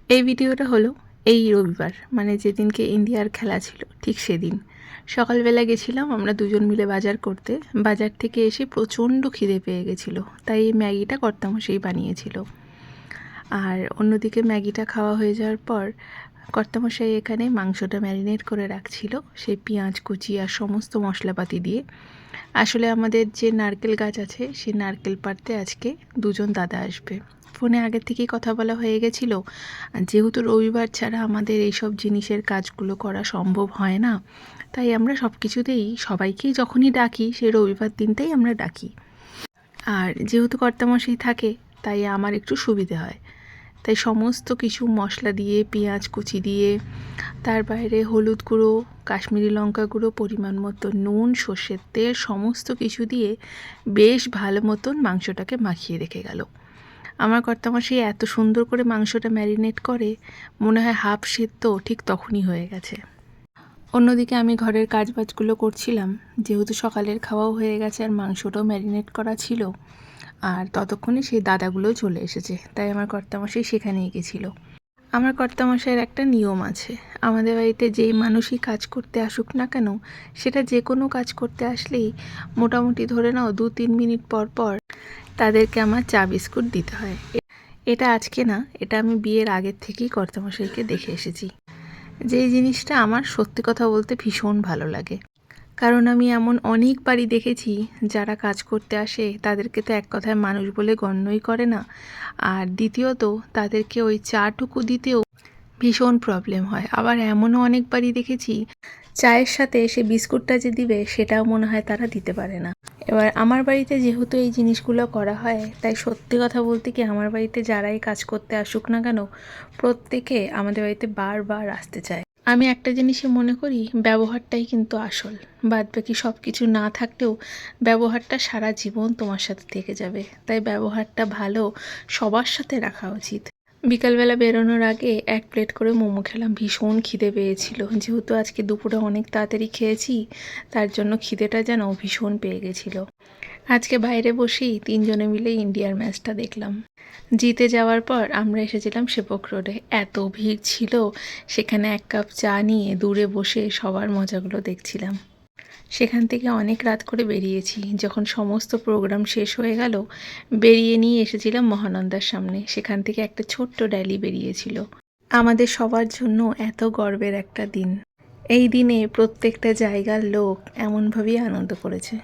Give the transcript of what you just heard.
এই ভিডিওটা হলো এই রবিবার, মানে যেদিনকে ইন্ডিয়ার খেলা ছিল ঠিক সেদিন সকালবেলা গেছিলাম আমরা দুজন মিলে বাজার করতে। বাজার থেকে এসে প্রচণ্ড খিদে পেয়ে গেছিলো, তাই এই ম্যাগিটা কর্তামশাই বানিয়েছিল। আর অন্যদিকে ম্যাগিটা খাওয়া হয়ে যাওয়ার পর কর্তামশাই এখানে মাংসটা ম্যারিনেট করে রাখছিল, সেই পেঁয়াজ কুচি আর সমস্ত মশলাপাতি দিয়ে। আসলে আমাদের যে নারকেল গাছ আছে সেই নারকেল পাড়তে আজকে দুজন দাদা আসবে। ফোনে আগের থেকেই কথা বলা হয়ে গেছিল। যেহেতু রবিবার ছাড়া আমাদের এইসব জিনিসের কাজগুলো করা সম্ভব হয় না, তাই আমরা সব কিছুতেই সবাইকেই যখনই ডাকি সেই রবিবার দিনটাই আমরা ডাকি। আর যেহেতু কর্তামশাই থাকে তাই আমার একটু সুবিধে হয়, তাই সমস্ত কিছু মশলা দিয়ে পেঁয়াজ কুচি দিয়ে তার বাইরে হলুদ গুঁড়ো, কাশ্মীরি লঙ্কা গুঁড়ো, পরিমাণ মতো নুন, সর্ষের তেল সমস্ত কিছু দিয়ে বেশ ভালো মতন মাংসটাকে মাখিয়ে রেখে গেল। আমার কর্তামশাই এত সুন্দর করে মাংসটা ম্যারিনেট করে, মনে হয় হাফ সেদ্ধ ঠিক তখনই হয়ে গেছে। অন্যদিকে আমি ঘরের কাজবাজগুলো করছিলাম, যেহেতু সকালের খাওয়াও হয়ে গেছে আর মাংসটাও ম্যারিনেট করা ছিল। আর ততক্ষণে সেই দাদাগুলোও চলে এসেছে, তাই আমার কর্তামশাই সেখানেই গেছিলো। আমার কর্তামশাইয়ের একটা নিয়ম আছে, আমাদের বাড়িতে যেই মানুষই কাজ করতে আসুক না কেন, সেটা যে কোনো কাজ করতে আসলেই মোটামুটি ধরে নাও 2-3 মিনিট পর পর তাদেরকে আমার চা বিস্কুট দিতে হয়। এটা আজকে না, এটা আমি বিয়ের আগের থেকেই কর্তামশাইকে দেখে এসেছি। যেই জিনিসটা আমার সত্যি কথা বলতে ভীষণ ভালো লাগে, কারণ আমি এমন অনেক বাড়ি দেখেছি যারা কাজ করতে আসে তাদেরকে তো এক কথায় মানুষ বলে গণ্যই করে না, আর দ্বিতীয়ত তাদেরকে ওই চাটুকু দিতেও ভীষণ প্রবলেম হয়। আবার এমনও অনেক বাড়ি দেখেছি চায়ের সাথে সে বিস্কুটটা যে দিবে সেটাও মনে হয় তারা দিতে পারে না। এবার আমার বাড়িতে যেহেতু এই জিনিসগুলো করা হয়, তাই সত্যি কথা বলতে কি আমার বাড়িতে যারাই কাজ করতে আসুক না কেন প্রত্যেকে আমাদের বাড়িতে বারবার আসতে চায়। আমি একটা জিনিসই মনে করি, ব্যবহারটাই কিন্তু আসল। বাদবাকি সব কিছু না থাকলেও ব্যবহারটা সারা জীবন তোমার সাথে থেকে যাবে, তাই ব্যবহারটা ভালো সবার সাথে রাখা উচিত। বিকালবেলা বেরোনোর আগে 1 প্লেট করে মোমো খেলাম, ভীষণ খিদে পেয়েছিল। যেহেতু আজকে দুপুরে অনেক তাড়াতাড়ি খেয়েছি, তার জন্য খিদেটা যেন ভীষণ পেয়ে গেছিলো। আজকে বাইরে বসেই 3 জনে মিলে ইন্ডিয়ার ম্যাচটা দেখলাম। জিতে যাওয়ার পর আমরা এসেছিলাম সেবক রোডে, এত ভিড় ছিল, সেখানে 1 কাপ চা নিয়ে দূরে বসে সবার মজাগুলো দেখছিলাম। সেখান থেকে অনেক রাত করে বেরিয়েছি। যখন সমস্ত প্রোগ্রাম শেষ হয়ে গেল, বেরিয়ে নিয়ে এসেছিলাম মহানন্দার সামনে। সেখান থেকে একটা ছোট্ট র্যালি বেরিয়েছিল। আমাদের সবার জন্য এত গর্বের একটা দিন। এই দিনে প্রত্যেকটা জায়গার লোক এমনভাবেই আনন্দ করেছে।